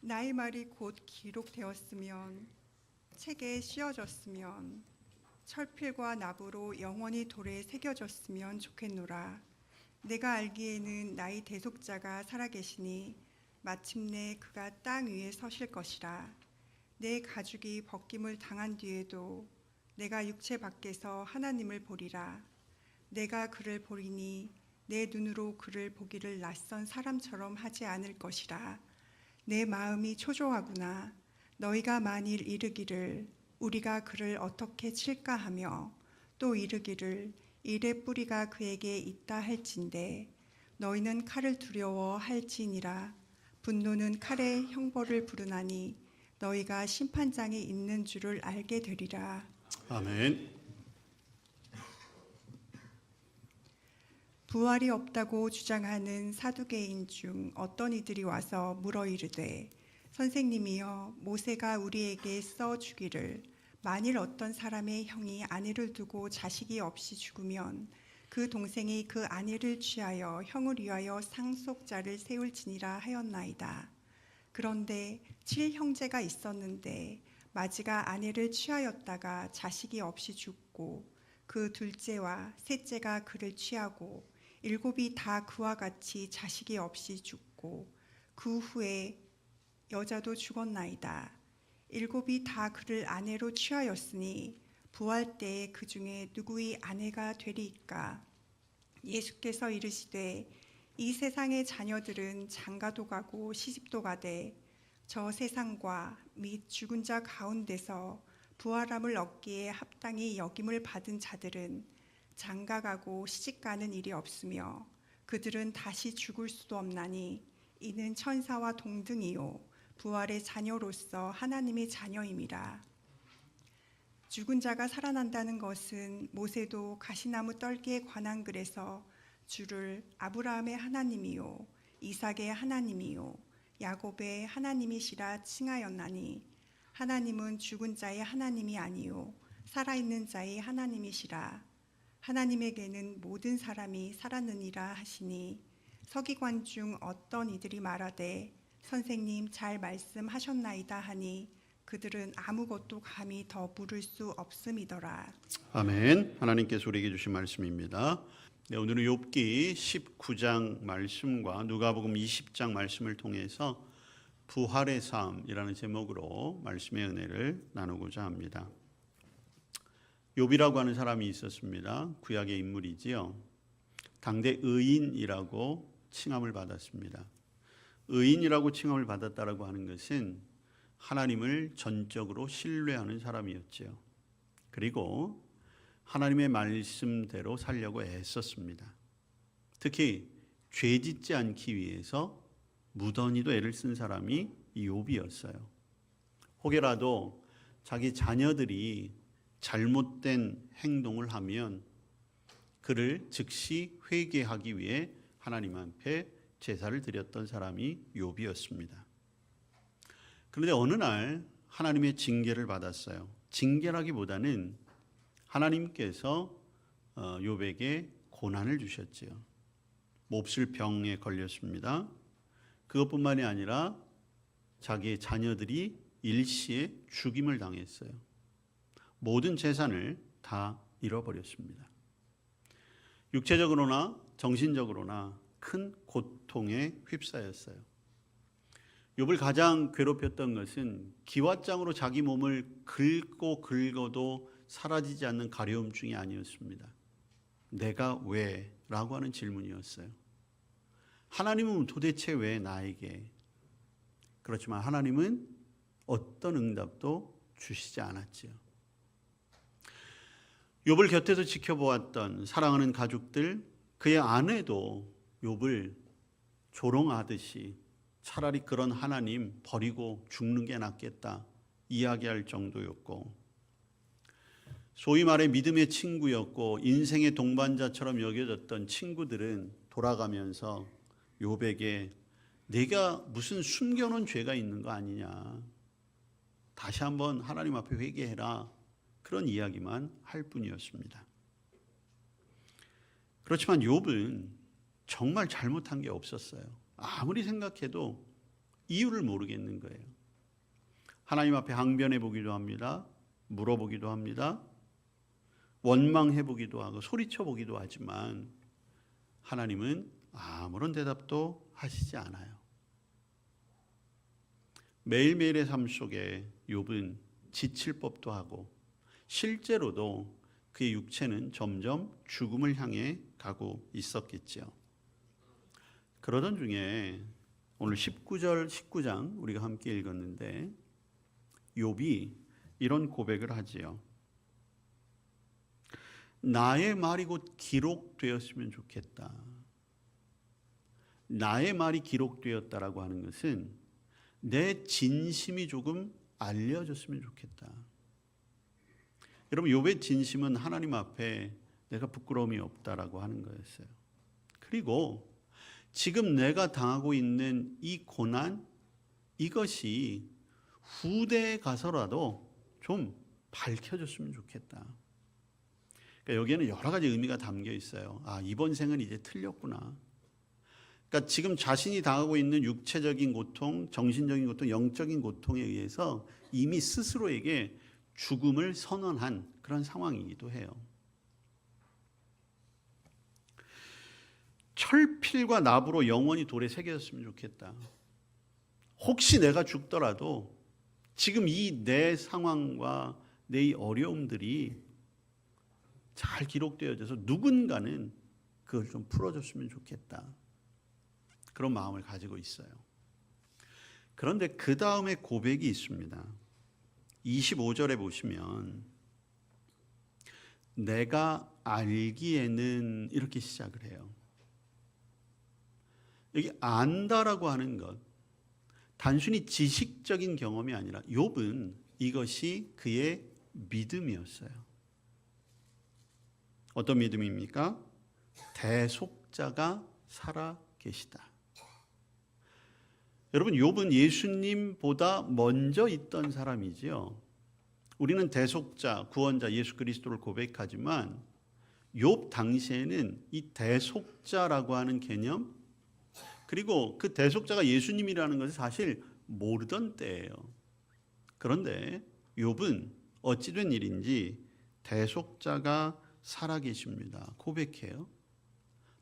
나의 말이 곧 기록되었으면 책에 씌어졌으면 철필과 납으로 영원히 돌에 새겨졌으면 좋겠노라. 내가 알기에는 나의 대속자가 살아계시니 마침내 그가 땅 위에 서실 것이라. 내 가죽이 벗김을 당한 뒤에도 내가 육체 밖에서 하나님을 보리라. 내가 그를 보리니 내 눈으로 그를 보기를 낯선 사람처럼 하지 않을 것이라. 내 마음이 초조하구나. 너희가 만일 이르기를 우리가 그를 어떻게 칠까 하며 또 이르기를 일의 뿌리가 그에게 있다 할진대 너희는 칼을 두려워할지니라. 분노는 칼의 형벌을 부르나니 너희가 심판장에 있는 줄을 알게 되리라. 아멘. 부활이 없다고 주장하는 사두개인 중 어떤 이들이 와서 물어 이르되 선생님이여, 모세가 우리에게 써 주기를 만일 어떤 사람의 형이 아내를 두고 자식이 없이 죽으면 그 동생이 그 아내를 취하여 형을 위하여 상속자를 세울지니라 하였나이다. 그런데 7형제가 있었는데 마지가 아내를 취하였다가 자식이 없이 죽고 그 둘째와 셋째가 그를 취하고 7이 다 그와 같이 자식이 없이 죽고 그 후에 여자도 죽었나이다. 7이 다 그를 아내로 취하였으니 부활 때에 그 중에 누구의 아내가 되리이까? 예수께서 이르시되 이 세상의 자녀들은 장가도 가고 시집도 가되 저 세상과 및 죽은 자 가운데서 부활함을 얻기에 합당히 여김을 받은 자들은 장가가고 시집가는 일이 없으며 그들은 다시 죽을 수도 없나니 이는 천사와 동등이요 부활의 자녀로서 하나님의 자녀임이라. 죽은 자가 살아난다는 것은 모세도 가시나무 떨기에 관한 글에서 주를 아브라함의 하나님이요 이삭의 하나님이요 야곱의 하나님이시라 칭하였나니 하나님은 죽은 자의 하나님이 아니요 살아있는 자의 하나님이시라. 하나님에게는 모든 사람이 살았느니라 하시니 서기관 중 어떤 이들이 말하되 선생님 잘 말씀하셨나이다 하니 그들은 아무것도 감히 더 물을 수 없음이더라. 아멘. 하나님께서 우리에게 주신 말씀입니다. 네, 오늘은 욥기 19장 말씀과 누가복음 20장 말씀을 통해서 부활의 삶이라는 제목으로 말씀의 은혜를 나누고자 합니다. 욥이라고 하는 사람이 있었습니다. 구약의 인물이지요. 당대 의인이라고 칭함을 받았습니다. 의인이라고 칭함을 받았다라고 하는 것은 하나님을 전적으로 신뢰하는 사람이었지요. 그리고 하나님의 말씀대로 살려고 애썼습니다. 특히 죄짓지 않기 위해서 무던히도 애를 쓴 사람이 이 욥이었어요. 혹여라도 자기 자녀들이 잘못된 행동을 하면 그를 즉시 회개하기 위해 하나님 앞에 제사를 드렸던 사람이 욥이었습니다. 그런데 어느 날 하나님의 징계를 받았어요. 징계라기보다는 하나님께서 욥에게 고난을 주셨지요. 몹쓸 병에 걸렸습니다. 그것뿐만이 아니라 자기의 자녀들이 일시에 죽임을 당했어요. 모든 재산을 다 잃어버렸습니다. 육체적으로나 정신적으로나 큰 고통에 휩싸였어요. 욥을 가장 괴롭혔던 것은 기왓장으로 자기 몸을 긁고 긁어도 사라지지 않는 가려움증이 아니었습니다. 내가 왜? 라고 하는 질문이었어요. 하나님은 도대체 왜 나에게? 그렇지만 하나님은 어떤 응답도 주시지 않았지요. 욥을 곁에서 지켜보았던 사랑하는 가족들, 그의 아내도 욥을 조롱하듯이 차라리 그런 하나님 버리고 죽는 게 낫겠다 이야기할 정도였고, 소위 말해 믿음의 친구였고 인생의 동반자처럼 여겨졌던 친구들은 돌아가면서 욥에게 내가 무슨 숨겨놓은 죄가 있는 거 아니냐, 다시 한번 하나님 앞에 회개해라, 그런 이야기만 할 뿐이었습니다. 그렇지만 욥은 정말 잘못한 게 없었어요. 아무리 생각해도 이유를 모르겠는 거예요. 하나님 앞에 항변해 보기도 합니다. 물어보기도 합니다. 원망해 보기도 하고 소리쳐 보기도 하지만 하나님은 아무런 대답도 하시지 않아요. 매일매일의 삶 속에 욥은 지칠 법도 하고 실제로도 그의 육체는 점점 죽음을 향해 가고 있었겠죠. 그러던 중에 오늘 19장 우리가 함께 읽었는데 욥이 이런 고백을 하지요. 나의 말이 곧 기록되었으면 좋겠다. 나의 말이 기록되었다라고 하는 것은 내 진심이 조금 알려졌으면 좋겠다. 여러분, 욥의 진심은 하나님 앞에 내가 부끄러움이 없다라고 하는 거였어요. 그리고 지금 내가 당하고 있는 이 고난, 이것이 후대에 가서라도 좀 밝혀졌으면 좋겠다. 그러니까 여기에는 여러 가지 의미가 담겨 있어요. 아, 이번 생은 이제 틀렸구나. 그러니까 지금 자신이 당하고 있는 육체적인 고통, 정신적인 고통, 영적인 고통에 의해서 이미 스스로에게 죽음을 선언한 그런 상황이기도 해요. 철필과 납으로 영원히 돌에 새겨졌으면 좋겠다. 혹시 내가 죽더라도 지금 이 내 상황과 내 이 어려움들이 잘 기록되어져서 누군가는 그걸 좀 풀어줬으면 좋겠다. 그런 마음을 가지고 있어요. 그런데 그 다음에 고백이 있습니다. 25절에 보시면 내가 알기에는 이렇게 시작을 해요. 여기 안다라고 하는 것, 단순히 지식적인 경험이 아니라 욥은 이것이 그의 믿음이었어요. 어떤 믿음입니까? 대속자가 살아 계시다. 여러분, 욥은 예수님보다 먼저 있던 사람이지요. 우리는 대속자, 구원자 예수 그리스도를 고백하지만 욥 당시에는 이 대속자라고 하는 개념, 그리고 그 대속자가 예수님이라는 것을 사실 모르던 때예요. 그런데 욥은 어찌된 일인지 대속자가 살아계십니다. 고백해요.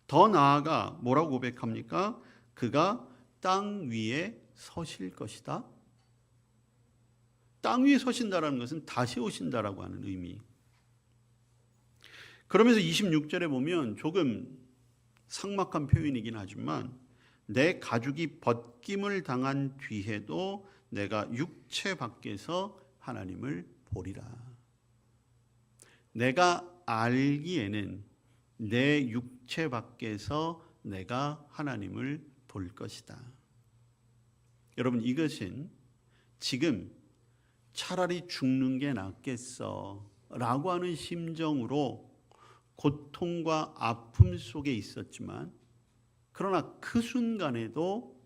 더 나아가 뭐라고 고백합니까? 그가 땅 위에 서실 것이다. 땅 위에 서신다라는 것은 다시 오신다라고 하는 의미. 그러면서 26절에 보면 조금 삭막한 표현이긴 하지만 내 가죽이 벗김을 당한 뒤에도 내가 육체 밖에서 하나님을 보리라. 내가 알기에는 내 육체 밖에서 내가 하나님을 볼 것이다. 여러분, 이것은 지금 차라리 죽는 게 낫겠어 라고 하는 심정으로 고통과 아픔 속에 있었지만, 그러나 그 순간에도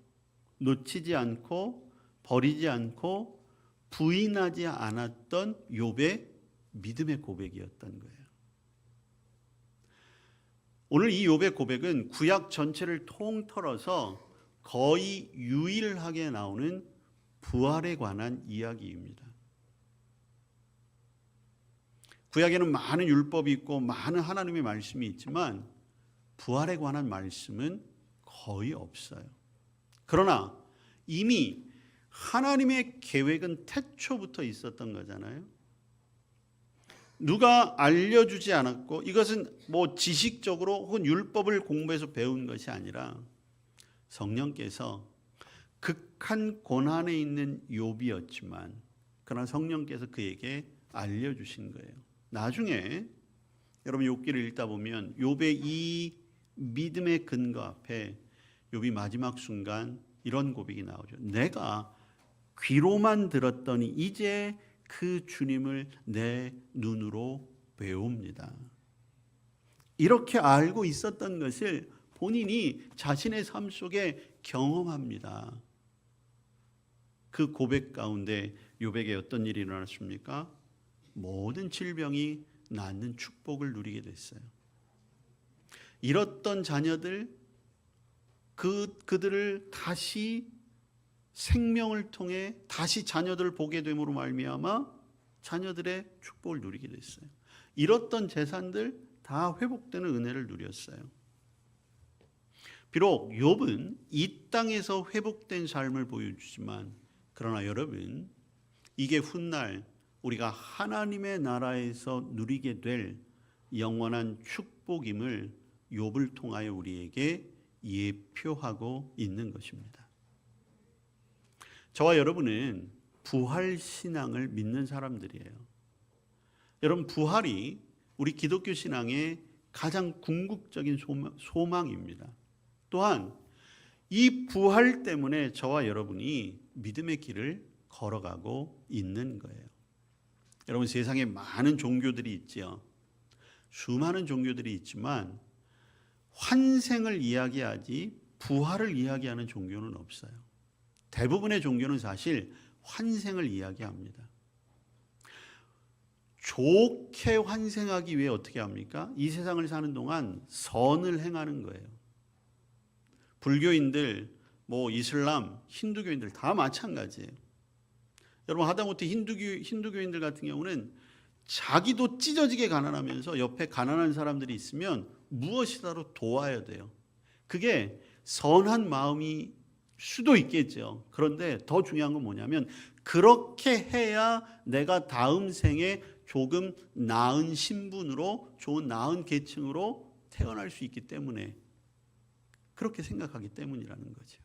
놓치지 않고 버리지 않고 부인하지 않았던 욥의 믿음의 고백이었던 거예요. 오늘 이 욥의 고백은 구약 전체를 통틀어서 거의 유일하게 나오는 부활에 관한 이야기입니다. 구약에는 많은 율법이 있고 많은 하나님의 말씀이 있지만 부활에 관한 말씀은 거의 없어요. 그러나 이미 하나님의 계획은 태초부터 있었던 거잖아요. 누가 알려주지 않았고, 이것은 뭐 지식적으로 혹은 율법을 공부해서 배운 것이 아니라 성령께서 극한 고난에 있는 욥이었지만 그러나 성령께서 그에게 알려주신 거예요. 나중에 여러분 욥기를 읽다 보면 욥의 이 믿음의 근거 앞에 욥이 마지막 순간 이런 고백이 나오죠. 내가 귀로만 들었더니 이제 그 주님을 내 눈으로 배웁니다. 이렇게 알고 있었던 것을 본인이 자신의 삶 속에 경험합니다. 그 고백 가운데 욥에게 어떤 일이 일어났습니까? 모든 질병이 낫는 축복을 누리게 됐어요. 잃었던 자녀들, 그들을 다시 생명을 통해 다시 자녀들을 보게 됨으로 말미암아 자녀들의 축복을 누리게 됐어요. 잃었던 재산들 다 회복되는 은혜를 누렸어요. 비록 욥은 이 땅에서 회복된 삶을 보여주지만 그러나 여러분, 이게 훗날 우리가 하나님의 나라에서 누리게 될 영원한 축복임을 욥을 통하여 우리에게 예표하고 있는 것입니다. 저와 여러분은 부활 신앙을 믿는 사람들이에요. 여러분, 부활이 우리 기독교 신앙의 가장 궁극적인 소망입니다. 또한 이 부활 때문에 저와 여러분이 믿음의 길을 걸어가고 있는 거예요. 여러분, 세상에 많은 종교들이 있지요. 수많은 종교들이 있지만 환생을 이야기하지 부활을 이야기하는 종교는 없어요. 대부분의 종교는 사실 환생을 이야기합니다. 좋게 환생하기 위해 어떻게 합니까? 이 세상을 사는 동안 선을 행하는 거예요. 불교인들, 이슬람, 힌두교인들 다 마찬가지예요. 여러분, 하다못해 힌두교인들 같은 경우는 자기도 찢어지게 가난하면서 옆에 가난한 사람들이 있으면 무엇이라도 도와야 돼요. 그게 선한 마음이 수도 있겠죠. 그런데 더 중요한 건 뭐냐면 그렇게 해야 내가 다음 생에 조금 나은 신분으로, 좋은 나은 계층으로 태어날 수 있기 때문에, 그렇게 생각하기 때문이라는 거죠.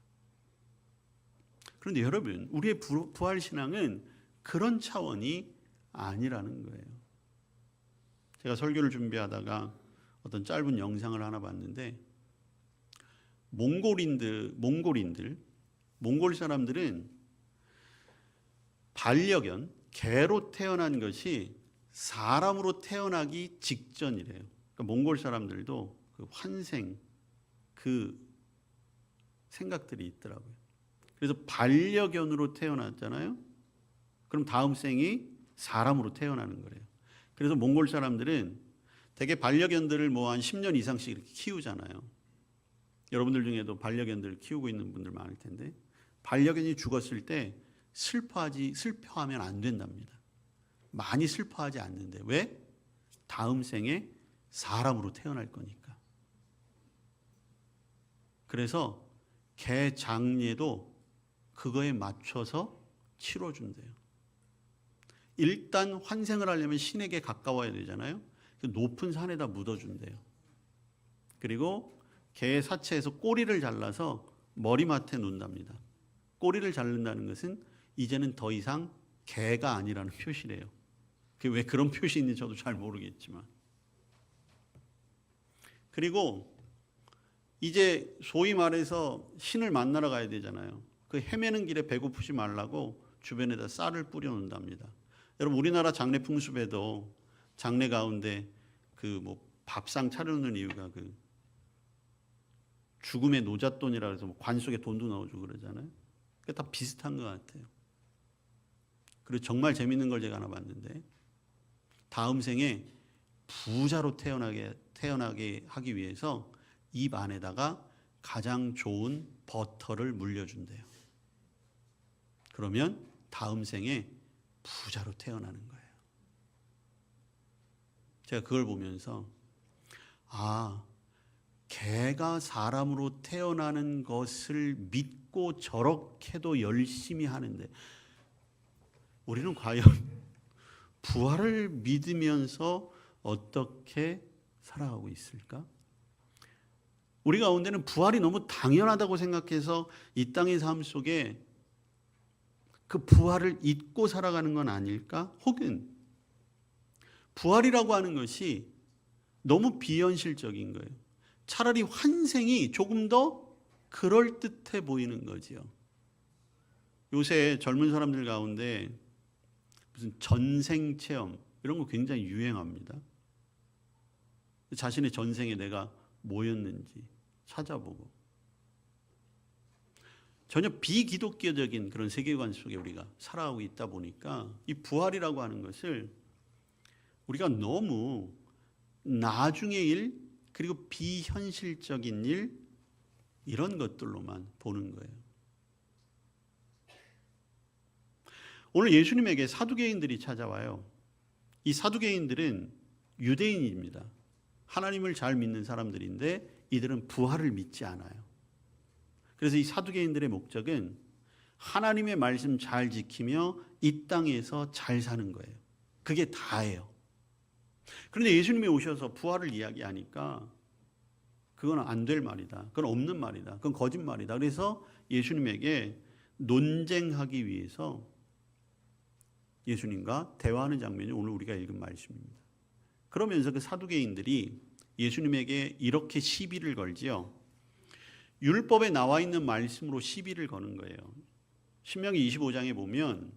그런데 여러분, 우리의 부활신앙은 그런 차원이 아니라는 거예요. 제가 설교를 준비하다가 어떤 짧은 영상을 하나 봤는데, 몽골 사람들은 반려견, 개로 태어난 것이 사람으로 태어나기 직전이래요. 그러니까 몽골 사람들도 그 환생, 그 생각들이 있더라고요. 그래서 반려견으로 태어났잖아요. 그럼 다음 생이 사람으로 태어나는 거래요. 그래서 몽골 사람들은 대개 반려견들을 한 10년 이상씩 이렇게 키우잖아요. 여러분들 중에도 반려견들 키우고 있는 분들 많을 텐데, 반려견이 죽었을 때 슬퍼하면 안 된답니다. 많이 슬퍼하지 않는데. 왜? 다음 생에 사람으로 태어날 거니까. 그래서 개 장례도 그거에 맞춰서 치러준대요. 일단 환생을 하려면 신에게 가까워야 되잖아요. 높은 산에다 묻어준대요. 그리고 개의 사체에서 꼬리를 잘라서 머리맡에 놓는답니다. 꼬리를 자른다는 것은 이제는 더 이상 개가 아니라는 표시래요. 왜 그런 표시 있는지 저도 잘 모르겠지만. 그리고 이제 소위 말해서 신을 만나러 가야 되잖아요. 그 헤매는 길에 배고프지 말라고 주변에다 쌀을 뿌려 놓는답니다. 여러분, 우리나라 장례 풍습에도 장례 가운데 밥상 차려놓는 이유가 죽음의 노잣돈이라 해서 관 속에 돈도 넣어주고 그러잖아요. 그게 다 비슷한 것 같아요. 그리고 정말 재밌는 걸 제가 하나 봤는데, 다음 생에 부자로 태어나게 하기 위해서 입 안에다가 가장 좋은 버터를 물려준대요. 그러면 다음 생에 부자로 태어나는 거예요. 제가 그걸 보면서 개가 사람으로 태어나는 것을 믿고 저렇게도 열심히 하는데, 우리는 과연 부활을 믿으면서 어떻게 살아가고 있을까? 우리 가운데는 부활이 너무 당연하다고 생각해서 이 땅의 삶 속에 그 부활을 잊고 살아가는 건 아닐까? 혹은 부활이라고 하는 것이 너무 비현실적인 거예요. 차라리 환생이 조금 더 그럴듯해 보이는 거지요. 요새 젊은 사람들 가운데 무슨 전생 체험 이런 거 굉장히 유행합니다. 자신의 전생에 내가 뭐였는지 찾아보고, 전혀 비기독교적인 그런 세계관 속에 우리가 살아가고 있다 보니까 이 부활이라고 하는 것을 우리가 너무 나중의 일, 그리고 비현실적인 일, 이런 것들로만 보는 거예요. 오늘 예수님에게 사두개인들이 찾아와요. 이 사두개인들은 유대인입니다. 하나님을 잘 믿는 사람들인데 이들은 부활을 믿지 않아요. 그래서 이 사두개인들의 목적은 하나님의 말씀 잘 지키며 이 땅에서 잘 사는 거예요. 그게 다예요. 그런데 예수님이 오셔서 부활을 이야기하니까 그건 안 될 말이다. 그건 없는 말이다. 그건 거짓말이다. 그래서 예수님에게 논쟁하기 위해서 예수님과 대화하는 장면이 오늘 우리가 읽은 말씀입니다. 그러면서 그 사두개인들이 예수님에게 이렇게 시비를 걸지요. 율법에 나와 있는 말씀으로 시비를 거는 거예요. 신명기 25장에 보면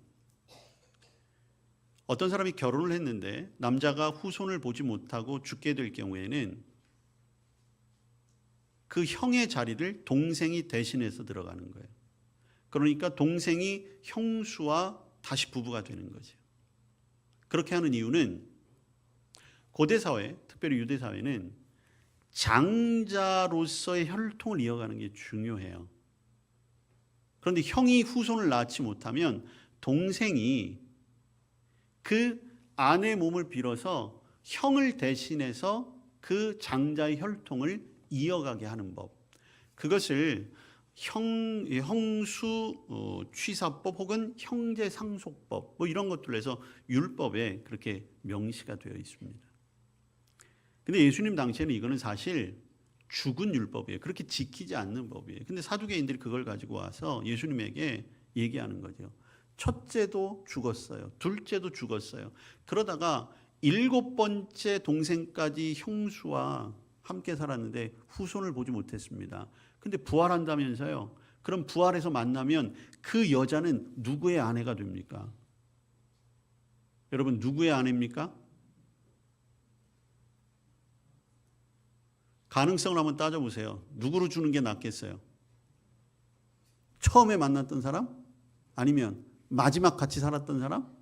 어떤 사람이 결혼을 했는데 남자가 후손을 보지 못하고 죽게 될 경우에는 그 형의 자리를 동생이 대신해서 들어가는 거예요. 그러니까 동생이 형수와 다시 부부가 되는 거죠. 그렇게 하는 이유는 고대 사회, 특별히 유대 사회는 장자로서의 혈통을 이어가는 게 중요해요. 그런데 형이 후손을 낳지 못하면 동생이 그 아내의 몸을 빌어서 형을 대신해서 그 장자의 혈통을 이어가게 하는 법. 그것을 형수 취사법 혹은 형제 상속법 뭐 이런 것들로 해서 율법에 그렇게 명시가 되어 있습니다. 근데 예수님 당시에는 이거는 사실 죽은 율법이에요. 그렇게 지키지 않는 법이에요. 근데 사두개인들이 그걸 가지고 와서 예수님에게 얘기하는 거죠. 첫째도 죽었어요. 둘째도 죽었어요. 그러다가 7번째 동생까지 형수와 함께 살았는데 후손을 보지 못했습니다. 근데 부활한다면서요. 그럼 부활해서 만나면 그 여자는 누구의 아내가 됩니까? 여러분 누구의 아내입니까? 가능성을 한번 따져보세요. 누구로 주는 게 낫겠어요? 처음에 만났던 사람? 아니면 마지막 같이 살았던 사람?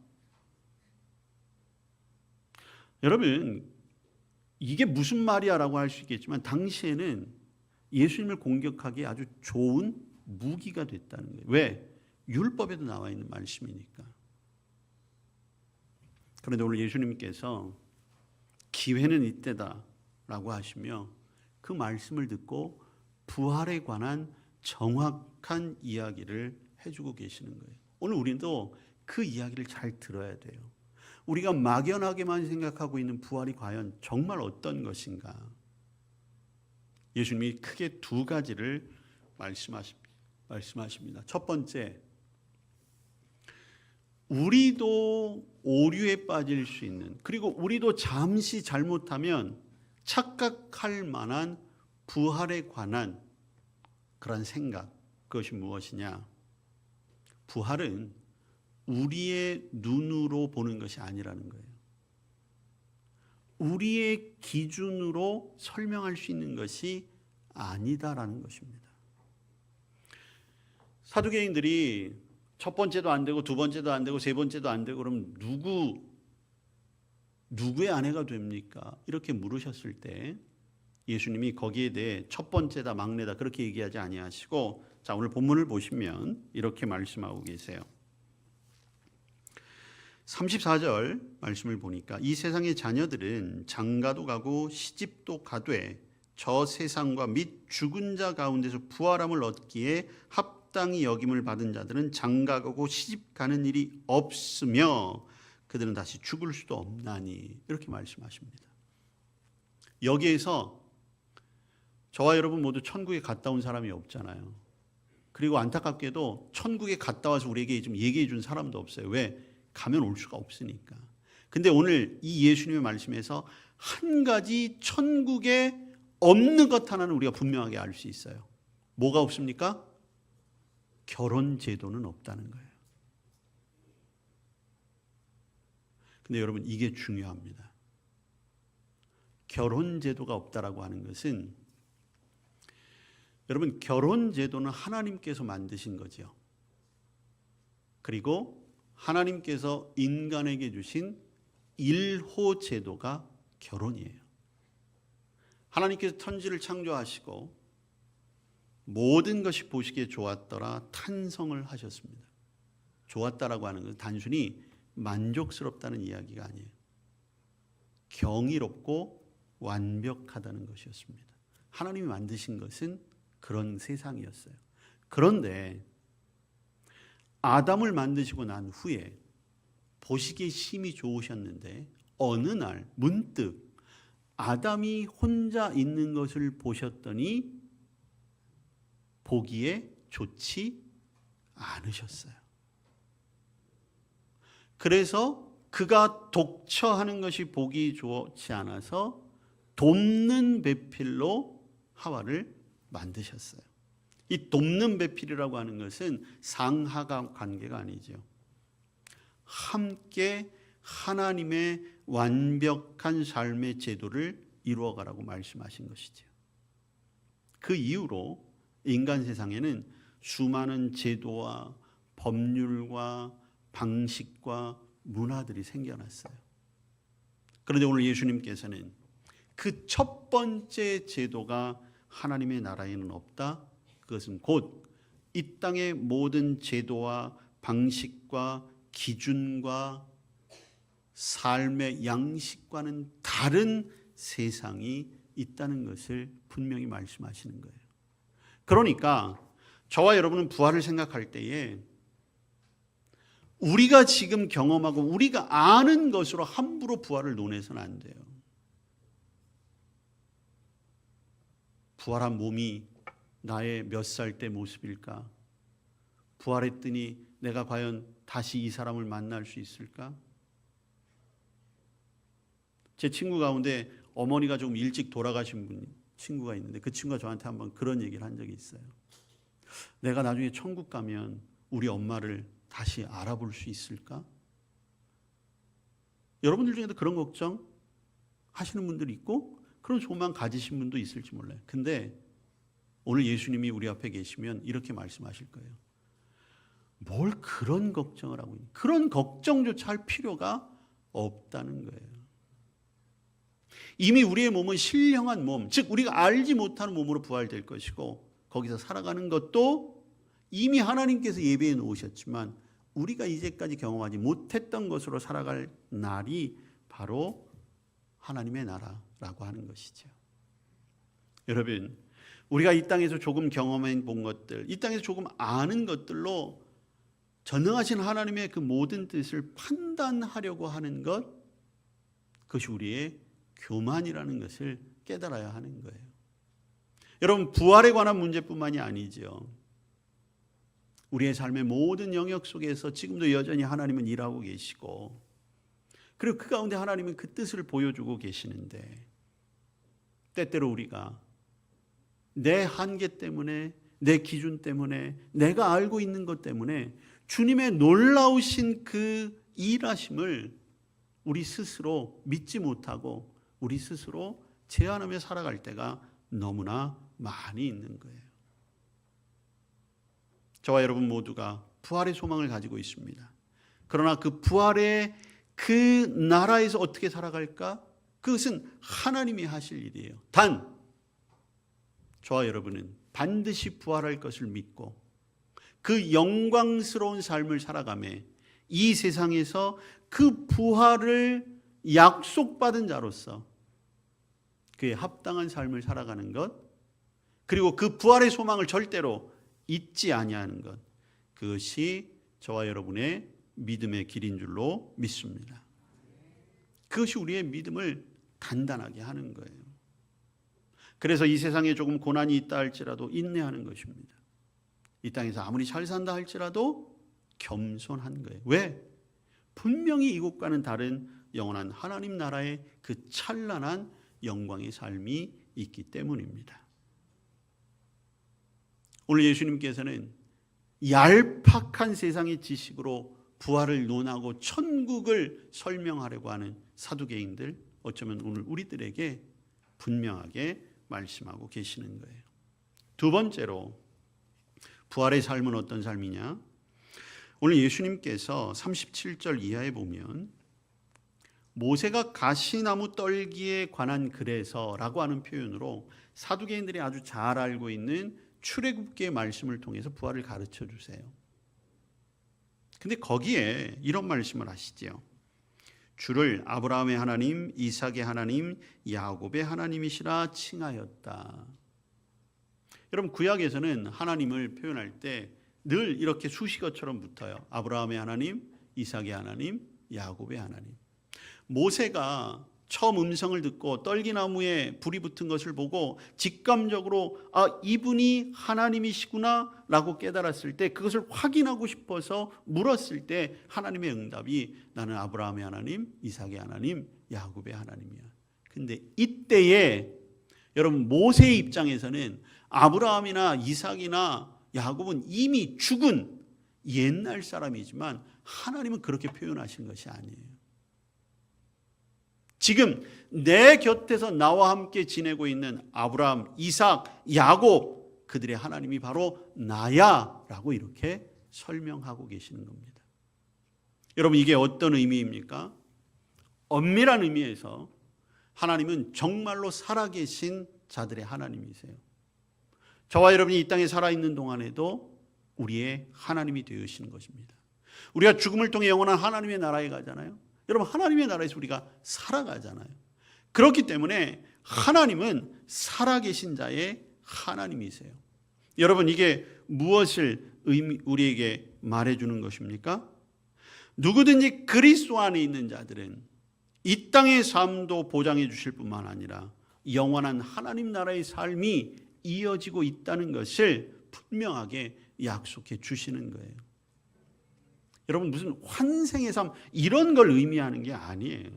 여러분 이게 무슨 말이야 라고 할 수 있겠지만 당시에는 예수님을 공격하기에 아주 좋은 무기가 됐다는 거예요. 왜? 율법에도 나와 있는 말씀이니까. 그런데 오늘 예수님께서 기회는 이때다 라고 하시며 그 말씀을 듣고 부활에 관한 정확한 이야기를 해주고 계시는 거예요. 오늘 우리도 그 이야기를 잘 들어야 돼요. 우리가 막연하게만 생각하고 있는 부활이 과연 정말 어떤 것인가? 예수님이 크게 두 가지를 말씀하십니다. 첫 번째, 우리도 오류에 빠질 수 있는, 그리고 우리도 잠시 잘못하면 착각할 만한 부활에 관한 그런 생각, 그것이 무엇이냐? 부활은 우리의 눈으로 보는 것이 아니라는 거예요. 우리의 기준으로 설명할 수 있는 것이 아니다라는 것입니다. 사두개인들이 첫 번째도 안 되고 두 번째도 안 되고 세 번째도 안 되고 그럼 누구의 아내가 됩니까? 이렇게 물으셨을 때 예수님이 거기에 대해 첫 번째다 막내다 그렇게 얘기하지 아니하시고 자 오늘 본문을 보시면 이렇게 말씀하고 계세요. 34절 말씀을 보니까 이 세상의 자녀들은 장가도 가고 시집도 가되 저 세상과 및 죽은 자 가운데서 부활함을 얻기에 합당히 여김을 받은 자들은 장가가고 시집 가는 일이 없으며 그들은 다시 죽을 수도 없나니 이렇게 말씀하십니다. 여기에서 저와 여러분 모두 천국에 갔다 온 사람이 없잖아요. 그리고 안타깝게도 천국에 갔다 와서 우리에게 좀 얘기해 준 사람도 없어요. 왜? 가면 올 수가 없으니까. 근데 오늘 이 예수님의 말씀에서 한 가지 천국에 없는 것 하나는 우리가 분명하게 알 수 있어요. 뭐가 없습니까? 결혼 제도는 없다는 거예요. 근데 여러분 이게 중요합니다. 결혼 제도가 없다라고 하는 것은 여러분 결혼 제도는 하나님께서 만드신 거죠. 그리고 하나님께서 인간에게 주신 1호 제도가 결혼이에요. 하나님께서 천지를 창조하시고 모든 것이 보시기에 좋았더라 탄성을 하셨습니다. 좋았다라고 하는 것은 단순히 만족스럽다는 이야기가 아니에요. 경이롭고 완벽하다는 것이었습니다. 하나님이 만드신 것은 그런 세상이었어요. 그런데 아담을 만드시고 난 후에 보시기에 심히 좋으셨는데 어느 날 문득 아담이 혼자 있는 것을 보셨더니 보기에 좋지 않으셨어요. 그래서 그가 독처하는 것이 보기 좋지 않아서 돕는 배필로 하와를 만드셨어요. 이 돕는 배필이라고 하는 것은 상하가 관계가 아니죠. 함께 하나님의 완벽한 삶의 제도를 이루어가라고 말씀하신 것이죠. 그 이후로 인간 세상에는 수많은 제도와 법률과 방식과 문화들이 생겨났어요. 그런데 오늘 예수님께서는 그 첫 번째 제도가 하나님의 나라에는 없다. 그것은 곧 이 땅의 모든 제도와 방식과 기준과 삶의 양식과는 다른 세상이 있다는 것을 분명히 말씀하시는 거예요. 그러니까 저와 여러분은 부활을 생각할 때에 우리가 지금 경험하고 우리가 아는 것으로 함부로 부활을 논해서는 안 돼요. 부활한 몸이 나의 몇 살 때 모습일까? 부활했더니 내가 과연 다시 이 사람을 만날 수 있을까? 제 친구 가운데 어머니가 좀 일찍 돌아가신 친구가 있는데 그 친구가 저한테 한번 그런 얘기를 한 적이 있어요. 내가 나중에 천국 가면 우리 엄마를 다시 알아볼 수 있을까? 여러분들 중에도 그런 걱정 하시는 분들이 있고 그런 소망 가지신 분도 있을지 몰라요. 근데 오늘 예수님이 우리 앞에 계시면 이렇게 말씀하실 거예요. 뭘 그런 걱정을 하고 있니? 그런 걱정조차 할 필요가 없다는 거예요. 이미 우리의 몸은 신령한 몸, 즉 우리가 알지 못하는 몸으로 부활될 것이고 거기서 살아가는 것도 이미 하나님께서 예비해 놓으셨지만 우리가 이제까지 경험하지 못했던 것으로 살아갈 날이 바로 하나님의 나라라고 하는 것이죠. 여러분, 우리가 이 땅에서 조금 경험해 본 것들, 이 땅에서 조금 아는 것들로 전능하신 하나님의 그 모든 뜻을 판단하려고 하는 것, 그것이 우리의 교만이라는 것을 깨달아야 하는 거예요. 여러분, 부활에 관한 문제뿐만이 아니죠. 우리의 삶의 모든 영역 속에서 지금도 여전히 하나님은 일하고 계시고, 그리고 그 가운데 하나님은 그 뜻을 보여주고 계시는데, 때때로 우리가 내 한계 때문에, 내 기준 때문에, 내가 알고 있는 것 때문에 주님의 놀라우신 그 일하심을 우리 스스로 믿지 못하고 우리 스스로 제한하며 살아갈 때가 너무나 많이 있는 거예요. 저와 여러분 모두가 부활의 소망을 가지고 있습니다. 그러나 그 부활의 그 나라에서 어떻게 살아갈까? 그것은 하나님이 하실 일이에요. 단 저와 여러분은 반드시 부활할 것을 믿고 그 영광스러운 삶을 살아가며 이 세상에서 그 부활을 약속받은 자로서 그에 합당한 삶을 살아가는 것, 그리고 그 부활의 소망을 절대로 잊지 아니하는 것, 그것이 저와 여러분의 믿음의 길인 줄로 믿습니다. 그것이 우리의 믿음을 단단하게 하는 거예요. 그래서 이 세상에 조금 고난이 있다 할지라도 인내하는 것입니다. 이 땅에서 아무리 잘 산다 할지라도 겸손한 거예요. 왜? 분명히 이곳과는 다른 영원한 하나님 나라의 그 찬란한 영광의 삶이 있기 때문입니다. 오늘 예수님께서는 얄팍한 세상의 지식으로 부활을 논하고 천국을 설명하려고 하는 사두개인들, 어쩌면 오늘 우리들에게 분명하게 말씀하고 계시는 거예요. 두 번째로 부활의 삶은 어떤 삶이냐? 오늘 예수님께서 37절 이하에 보면 모세가 가시나무 떨기에 관한 글에서라고 하는 표현으로 사두개인들이 아주 잘 알고 있는 출애굽기의 말씀을 통해서 부활을 가르쳐 주세요. 근데 거기에 이런 말씀을 하시죠. 주를 아브라함의 하나님, 이삭의 하나님, 야곱의 하나님이시라 칭하였다. 여러분, 구약에서는 하나님을 표현할 때 늘 이렇게 수식어처럼 붙어요. 아브라함의 하나님, 이삭의 하나님, 야곱의 하나님. 모세가 처음 음성을 듣고 떨기나무에 불이 붙은 것을 보고 직감적으로 이분이 하나님이시구나 라고 깨달았을 때, 그것을 확인하고 싶어서 물었을 때 하나님의 응답이 나는 아브라함의 하나님, 이삭의 하나님, 야곱의 하나님이야. 근데 이때에 여러분, 모세의 입장에서는 아브라함이나 이삭이나 야곱은 이미 죽은 옛날 사람이지만 하나님은 그렇게 표현하신 것이 아니에요. 지금 내 곁에서 나와 함께 지내고 있는 아브라함, 이삭, 야곱, 그들의 하나님이 바로 나야 라고 이렇게 설명하고 계시는 겁니다. 여러분, 이게 어떤 의미입니까? 엄밀한 의미에서 하나님은 정말로 살아계신 자들의 하나님이세요. 저와 여러분이 이 땅에 살아있는 동안에도 우리의 하나님이 되으시는 것입니다. 우리가 죽음을 통해 영원한 하나님의 나라에 가잖아요. 여러분, 하나님의 나라에서 우리가 살아가잖아요. 그렇기 때문에 하나님은 살아계신 자의 하나님이세요. 여러분, 이게 무엇을 우리에게 말해주는 것입니까? 누구든지 그리스도 안에 있는 자들은 이 땅의 삶도 보장해 주실 뿐만 아니라 영원한 하나님 나라의 삶이 이어지고 있다는 것을 분명하게 약속해 주시는 거예요. 여러분, 무슨 환생의 삶 이런 걸 의미하는 게 아니에요.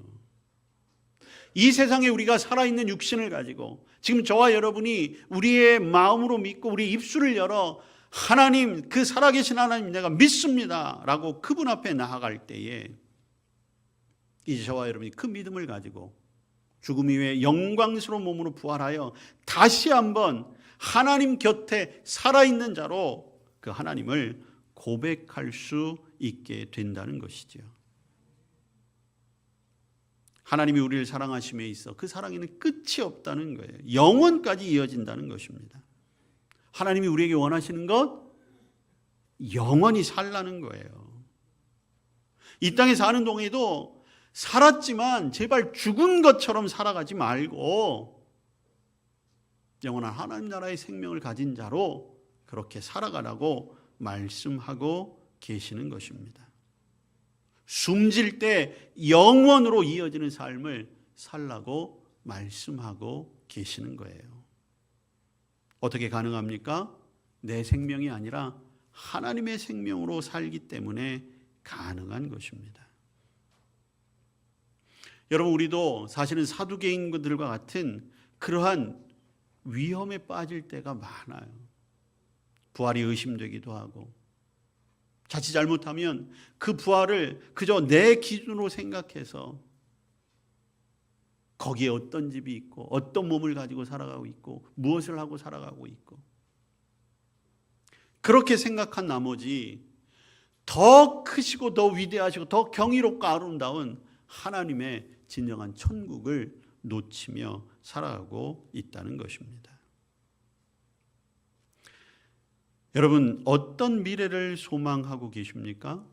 이 세상에 우리가 살아있는 육신을 가지고 지금 저와 여러분이 우리의 마음으로 믿고 우리 입술을 열어 하나님, 그 살아계신 하나님 내가 믿습니다 라고 그분 앞에 나아갈 때에 이제 저와 여러분이 그 믿음을 가지고 죽음 이후에 영광스러운 몸으로 부활하여 다시 한번 하나님 곁에 살아있는 자로 그 하나님을 고백할 수 있게 된다는 것이죠. 하나님이 우리를 사랑하심에 있어 그 사랑에는 끝이 없다는 거예요. 영원까지 이어진다는 것입니다. 하나님이 우리에게 원하시는 것 영원히 살라는 거예요. 이 땅에 사는 동안에도 살았지만 제발 죽은 것처럼 살아가지 말고 영원한 하나님 나라의 생명을 가진 자로 그렇게 살아가라고 말씀하고 계시는 것입니다. 숨질 때 영원으로 이어지는 삶을 살라고 말씀하고 계시는 거예요. 어떻게 가능합니까? 내 생명이 아니라 하나님의 생명으로 살기 때문에 가능한 것입니다. 여러분, 우리도 사실은 사두개인들과 같은 그러한 위험에 빠질 때가 많아요. 부활이 의심되기도 하고, 자칫 잘못하면 그 부활을 그저 내 기준으로 생각해서 거기에 어떤 집이 있고 어떤 몸을 가지고 살아가고 있고 무엇을 하고 살아가고 있고, 그렇게 생각한 나머지 더 크시고 더 위대하시고 더 경이롭고 아름다운 하나님의 진정한 천국을 놓치며 살아가고 있다는 것입니다. 여러분, 어떤 미래를 소망하고 계십니까?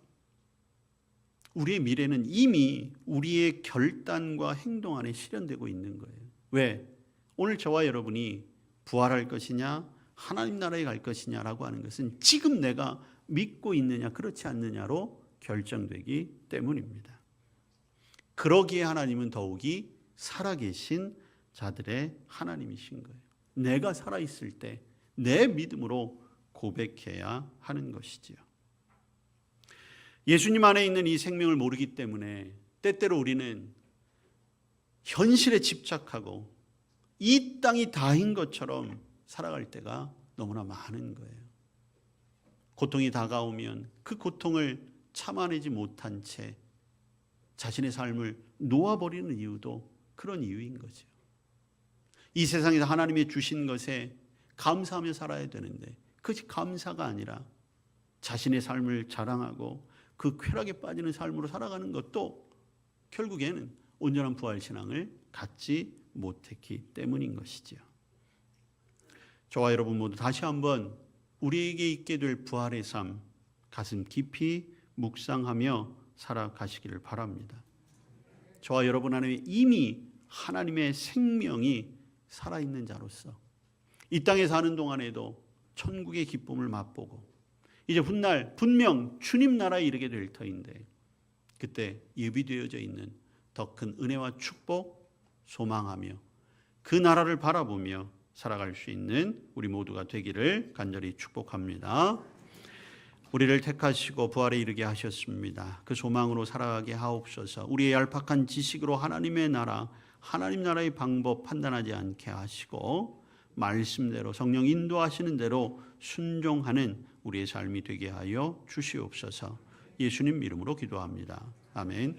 우리의 미래는 이미 우리의 결단과 행동 안에 실현되고 있는 거예요. 왜? 오늘 저와 여러분이 부활할 것이냐, 하나님 나라에 갈 것이냐라고 하는 것은 지금 내가 믿고 있느냐, 그렇지 않느냐로 결정되기 때문입니다. 그러기에 하나님은 더욱이 살아계신 자들의 하나님이신 거예요. 내가 살아있을 때 내 믿음으로 고백해야 하는 것이지요. 예수님 안에 있는 이 생명을 모르기 때문에 때때로 우리는 현실에 집착하고 이 땅이 다인 것처럼 살아갈 때가 너무나 많은 거예요. 고통이 다가오면 그 고통을 참아내지 못한 채 자신의 삶을 놓아버리는 이유도 그런 이유인 거죠. 이 세상에서 하나님이 주신 것에 감사하며 살아야 되는데 그것이 감사가 아니라 자신의 삶을 자랑하고 그 쾌락에 빠지는 삶으로 살아가는 것도 결국에는 온전한 부활신앙을 갖지 못했기 때문인 것이죠. 저와 여러분 모두 다시 한번 우리에게 있게 될 부활의 삶 가슴 깊이 묵상하며 살아가시기를 바랍니다. 저와 여러분 안에 이미 하나님의 생명이 살아있는 자로서 이 땅에 사는 동안에도 천국의 기쁨을 맛보고 이제 훗날 분명 주님 나라에 이르게 될 터인데 그때 예비되어져 있는 더 큰 은혜와 축복 소망하며 그 나라를 바라보며 살아갈 수 있는 우리 모두가 되기를 간절히 축복합니다. 우리를 택하시고 부활에 이르게 하셨습니다. 그 소망으로 살아가게 하옵소서. 우리의 얄팍한 지식으로 하나님의 나라, 하나님 나라의 방법 판단하지 않게 하시고 말씀대로 성령 인도하시는 대로 순종하는 우리의 삶이 되게 하여 주시옵소서. 예수님 이름으로 기도합니다. 아멘.